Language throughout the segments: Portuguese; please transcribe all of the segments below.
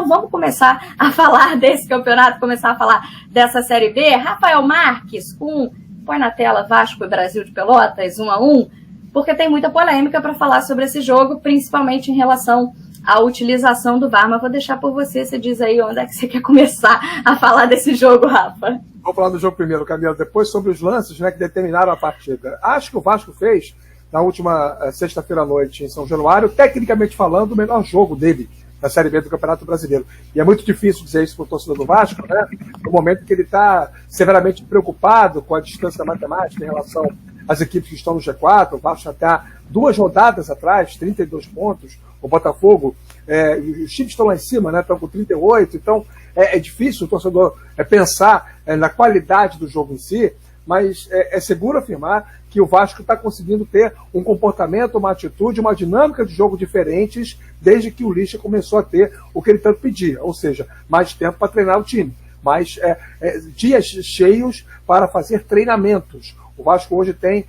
Então vamos começar a falar desse campeonato, começar a falar dessa Série B. Rafael Marques, põe na tela Vasco e Brasil de Pelotas, 1-1, porque tem muita polêmica para falar sobre esse jogo, principalmente em relação à utilização do VAR. Mas vou deixar por você diz aí onde é que você quer começar a falar desse jogo, Rafa. Vou falar do jogo primeiro, Camila, depois sobre os lances, né, que determinaram a partida. Acho que o Vasco fez, na última sexta-feira à noite em São Januário, tecnicamente falando, o melhor jogo dele na Série B do Campeonato Brasileiro. E é muito difícil dizer isso para o torcedor do Vasco, né, no momento que ele está severamente preocupado com a distância matemática em relação às equipes que estão no G4. O Vasco está 2 rodadas atrás, 32 pontos, o Botafogo, os times estão lá em cima, né, estão com 38, então é difícil o torcedor pensar na qualidade do jogo em si, mas é seguro afirmar que o Vasco está conseguindo ter um comportamento, uma atitude, uma dinâmica de jogo diferentes desde que o Lisca começou a ter o que ele tanto pedia, ou seja, mais tempo para treinar o time, mais dias cheios para fazer treinamentos. O Vasco hoje tem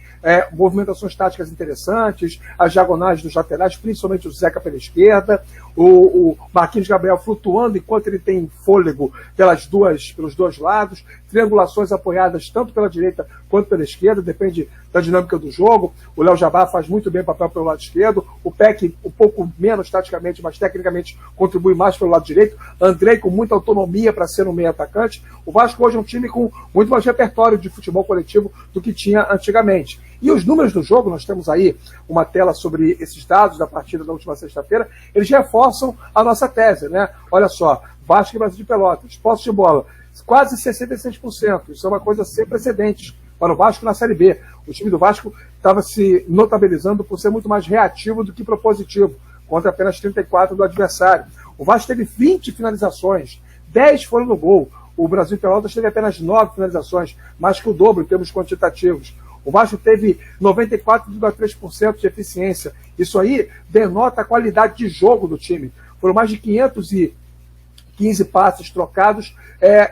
movimentações táticas interessantes, as diagonais dos laterais, principalmente o Zeca pela esquerda, o Marquinhos Gabriel flutuando enquanto ele tem fôlego pelos dois lados, triangulações apoiadas tanto pela direita quanto pela esquerda, depende da dinâmica do jogo. O Léo Jabá faz muito bem o papel pelo lado esquerdo, o Peck um pouco menos taticamente, mas tecnicamente contribui mais pelo lado direito, Andrei com muita autonomia para ser um meio atacante. O Vasco hoje é um time com muito mais repertório de futebol coletivo do que tinha antigamente. E os números do jogo, nós temos aí uma tela sobre esses dados da partida da última sexta-feira, eles reforçam a nossa tese, né? Olha só, Vasco e Brasil de Pelotas, posse de bola, quase 66%, isso é uma coisa sem precedentes para o Vasco na Série B. O time do Vasco estava se notabilizando por ser muito mais reativo do que propositivo, contra apenas 34 do adversário. O Vasco teve 20 finalizações, 10 foram no gol. O Brasil de Pelotas teve apenas 9 finalizações, mais que o dobro em termos quantitativos. O Vasco teve 94,3% de eficiência. Isso aí denota a qualidade de jogo do time. Foram mais de 515 passes trocados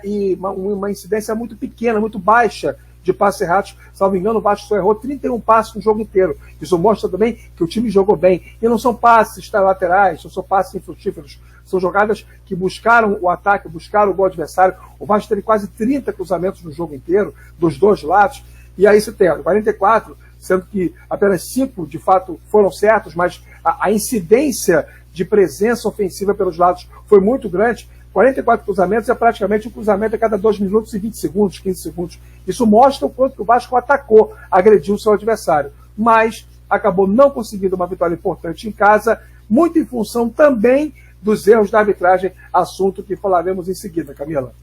e uma incidência muito pequena, muito baixa de passes errados. Salvo engano, o Vasco só errou 31 passes no jogo inteiro. Isso mostra também que o time jogou bem. E não são passes laterais, não são passes infrutíferos. São jogadas que buscaram o ataque, buscaram o gol adversário. O Vasco teve quase 30 cruzamentos no jogo inteiro, dos dois lados. E aí se tem 44, sendo que apenas 5 de fato foram certos, mas a incidência de presença ofensiva pelos lados foi muito grande. 44 cruzamentos é praticamente um cruzamento a cada 2 minutos e 20 segundos, 15 segundos. Isso mostra o quanto que o Vasco atacou, agrediu o seu adversário. Mas acabou não conseguindo uma vitória importante em casa, muito em função também dos erros da arbitragem, assunto que falaremos em seguida, Camila.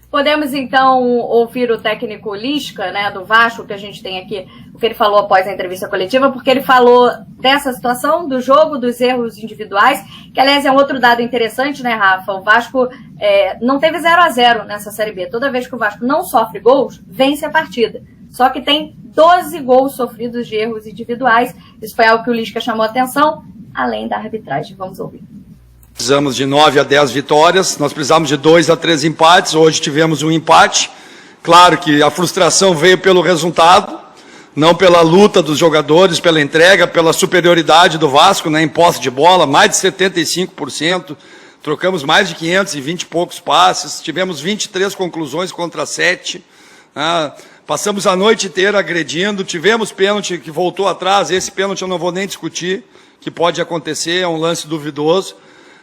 Podemos, então, ouvir o técnico Lisca, né, do Vasco, que a gente tem aqui, o que ele falou após a entrevista coletiva, porque ele falou dessa situação, do jogo, dos erros individuais, que, aliás, é um outro dado interessante, né, Rafa? O Vasco não teve 0-0 nessa Série B. Toda vez que o Vasco não sofre gols, vence a partida. Só que tem 12 gols sofridos de erros individuais. Isso foi algo que o Lisca chamou a atenção, além da arbitragem. Vamos ouvir. Precisamos de 9 a 10 vitórias, nós precisamos de 2 a 3 empates, hoje tivemos um empate. Claro que a frustração veio pelo resultado, não pela luta dos jogadores, pela entrega, pela superioridade do Vasco, né, em posse de bola, mais de 75%, trocamos mais de 520 e poucos passes, tivemos 23 conclusões contra 7, passamos a noite inteira agredindo, tivemos pênalti que voltou atrás, esse pênalti eu não vou nem discutir, que pode acontecer, é um lance duvidoso.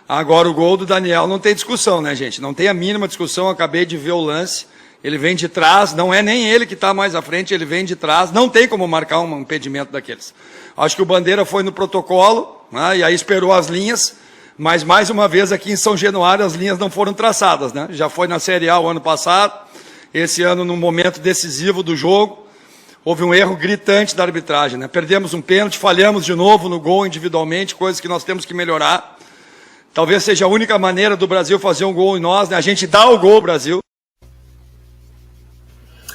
Agora o gol do Daniel não tem discussão, né, gente? Não tem a mínima discussão, eu acabei de ver o lance. Ele vem de trás, não é nem ele que está mais à frente, ele vem de trás. Não tem como marcar um impedimento daqueles. Acho que o Bandeira foi no protocolo, né, e aí esperou as linhas, mas mais uma vez aqui em São Januário as linhas não foram traçadas, né? Já foi na Série A o ano passado, esse ano no momento decisivo do jogo, houve um erro gritante da arbitragem, né? Perdemos um pênalti, falhamos de novo no gol individualmente, coisas que nós temos que melhorar. Talvez seja a única maneira do Brasil fazer um gol em nós, né? A gente dá o gol ao Brasil.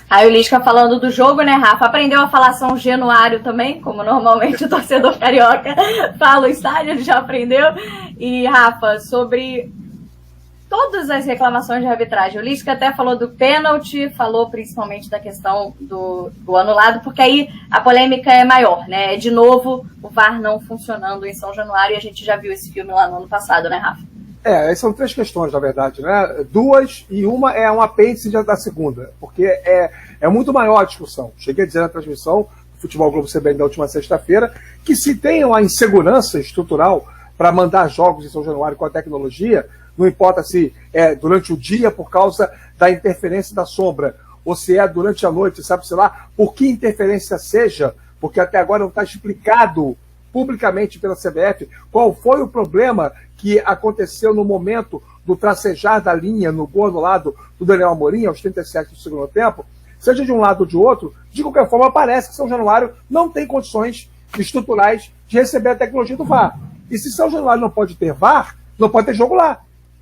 Aí o Lisca falando do jogo, né, Rafa? Aprendeu a falar São Januário também, como normalmente o torcedor carioca fala o estádio, ele já aprendeu. E, Rafa, sobre todas as reclamações de arbitragem, o Lisca até falou do pênalti, falou principalmente da questão do anulado, porque aí a polêmica é maior, né? É de novo o VAR não funcionando em São Januário, e a gente já viu esse filme lá no ano passado, né, Rafa? São três questões, na verdade, né? Duas, e uma é um apêndice da segunda, porque é muito maior a discussão. Cheguei a dizer na transmissão do Futebol Globo CBN da última sexta-feira que se tem uma insegurança estrutural para mandar jogos em São Januário com a tecnologia, não importa se é durante o dia por causa da interferência da sombra, ou se é durante a noite, sabe-se lá, por que interferência seja, porque até agora não está explicado publicamente pela CBF qual foi o problema que aconteceu no momento do tracejar da linha no gol do lado do Daniel Amorim, aos 37 do segundo tempo, seja de um lado ou de outro, de qualquer forma parece que São Januário não tem condições estruturais de receber a tecnologia do VAR. E se São Januário não pode ter VAR, não pode ter jogo lá.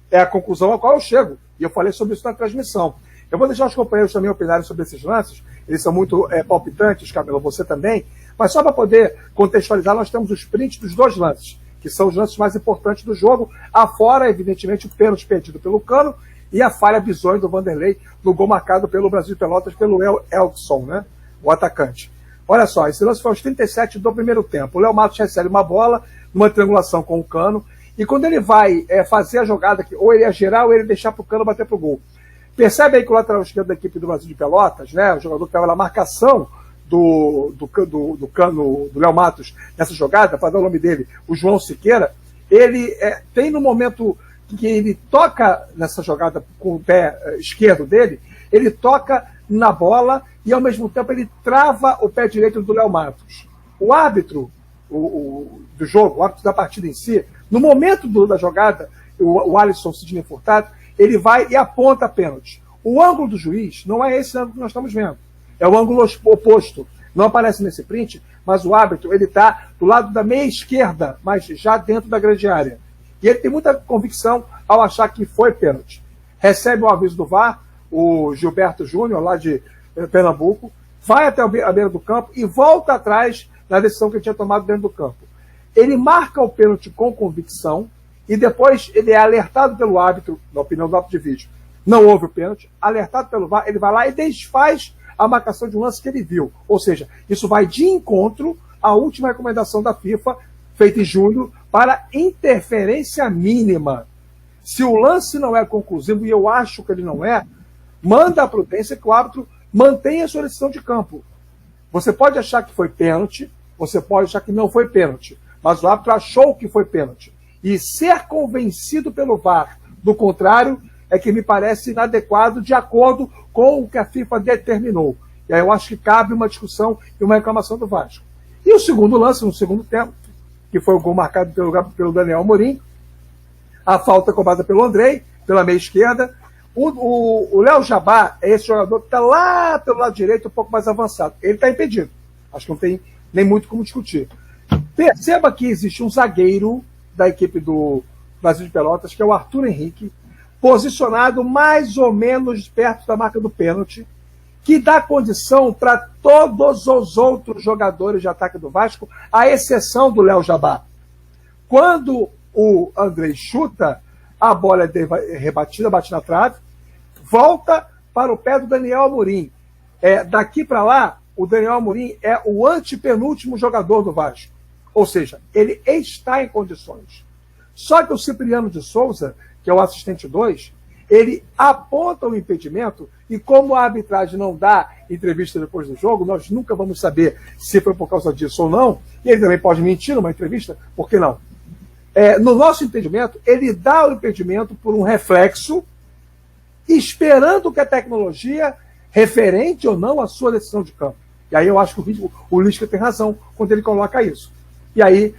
É a conclusão a qual eu chego. E eu falei sobre isso na transmissão. Eu vou deixar os companheiros também opinarem sobre esses lances. Eles são muito palpitantes, Camila, você também. Mas só para poder contextualizar, nós temos os prints dos dois lances, que são os lances mais importantes do jogo, afora, evidentemente, o pênalti perdido pelo Cano e a falha bizonha do Vanderlei no gol marcado pelo Brasil de Pelotas, pelo Elkson, né? O atacante. Olha só, esse lance foi aos 37 do primeiro tempo. O Léo Matos recebe uma bola, numa triangulação com o Cano, e quando ele vai fazer a jogada, que ou ele ia girar ou ele ia deixar para o Cano bater pro gol. Percebe aí que o lateral esquerdo da equipe do Brasil de Pelotas, né, o jogador que estava na marcação do Cano, do Léo Matos, nessa jogada, para dar o nome dele, o João Siqueira, ele tem no momento que ele toca nessa jogada com o pé esquerdo dele, ele toca na bola e ao mesmo tempo ele trava o pé direito do Léo Matos. O árbitro do jogo, o árbitro da partida em si, no momento da jogada, o Alisson Sidney Furtado, ele vai e aponta a pênalti. O ângulo do juiz não é esse ângulo que nós estamos vendo. É o ângulo oposto. Não aparece nesse print, mas o árbitro ele está do lado da meia esquerda, mas já dentro da grande área. E ele tem muita convicção ao achar que foi pênalti. Recebe o aviso do VAR, o Gilberto Júnior, lá de Pernambuco, vai até a beira do campo e volta atrás na decisão que ele tinha tomado dentro do campo. Ele marca o pênalti com convicção e depois ele é alertado pelo árbitro, na opinião do árbitro de vídeo, não houve o pênalti, alertado pelo VAR, ele vai lá e desfaz a marcação de um lance que ele viu. Ou seja, isso vai de encontro à última recomendação da FIFA, feita em julho, para interferência mínima. Se o lance não é conclusivo, e eu acho que ele não é, manda a prudência que o árbitro mantenha a sua decisão de campo. Você pode achar que foi pênalti, você pode achar que não foi pênalti, mas o árbitro achou que foi pênalti. E ser convencido pelo VAR do contrário é que me parece inadequado de acordo com o que a FIFA determinou. E aí eu acho que cabe uma discussão e uma reclamação do Vasco. E o segundo lance, no segundo tempo, que foi o gol marcado pelo Daniel Amorim, a falta cobrada pelo Andrei, pela meia esquerda. O Léo Jabá é esse jogador que está lá pelo lado direito, um pouco mais avançado. Ele está impedido. Acho que não tem nem muito como discutir. Perceba que existe um zagueiro da equipe do Brasil de Pelotas, que é o Arthur Henrique, posicionado mais ou menos perto da marca do pênalti, que dá condição para todos os outros jogadores de ataque do Vasco, à exceção do Léo Jabá. Quando o Andrei chuta, a bola é rebatida, bate na trave, volta para o pé do Daniel Amorim. Daqui para lá, o Daniel Amorim é o antepenúltimo jogador do Vasco. Ou seja, ele está em condições. Só que o Cipriano de Souza, que é o assistente 2, ele aponta o impedimento e como a arbitragem não dá entrevista depois do jogo, nós nunca vamos saber se foi por causa disso ou não, e ele também pode mentir numa entrevista, por que não? No nosso entendimento, ele dá o impedimento por um reflexo, esperando que a tecnologia referente ou não à sua decisão de campo. E aí eu acho que o Lisca tem razão quando ele coloca isso. E aí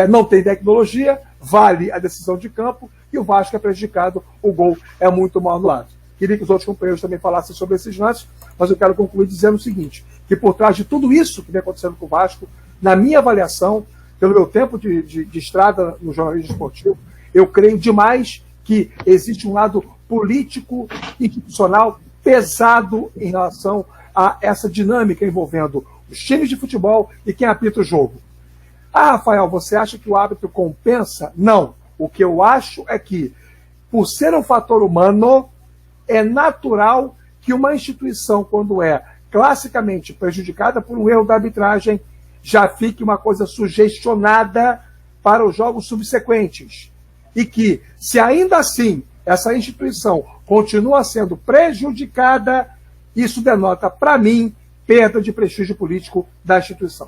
não tem tecnologia, vale a decisão de campo e o Vasco é prejudicado, o gol é muito mal anulado. Queria que os outros companheiros também falassem sobre esses lances, mas eu quero concluir dizendo o seguinte, que por trás de tudo isso que vem acontecendo com o Vasco, na minha avaliação, pelo meu tempo de estrada no jornalismo esportivo, eu creio demais que existe um lado político e institucional pesado em relação a essa dinâmica envolvendo os times de futebol e quem apita o jogo. Ah, Rafael, você acha que o árbitro compensa? Não. O que eu acho é que, por ser um fator humano, é natural que uma instituição, quando é classicamente prejudicada por um erro da arbitragem, já fique uma coisa sugestionada para os jogos subsequentes. e que, se ainda assim essa instituição continua sendo prejudicada, isso denota, para mim, perda de prestígio político da instituição.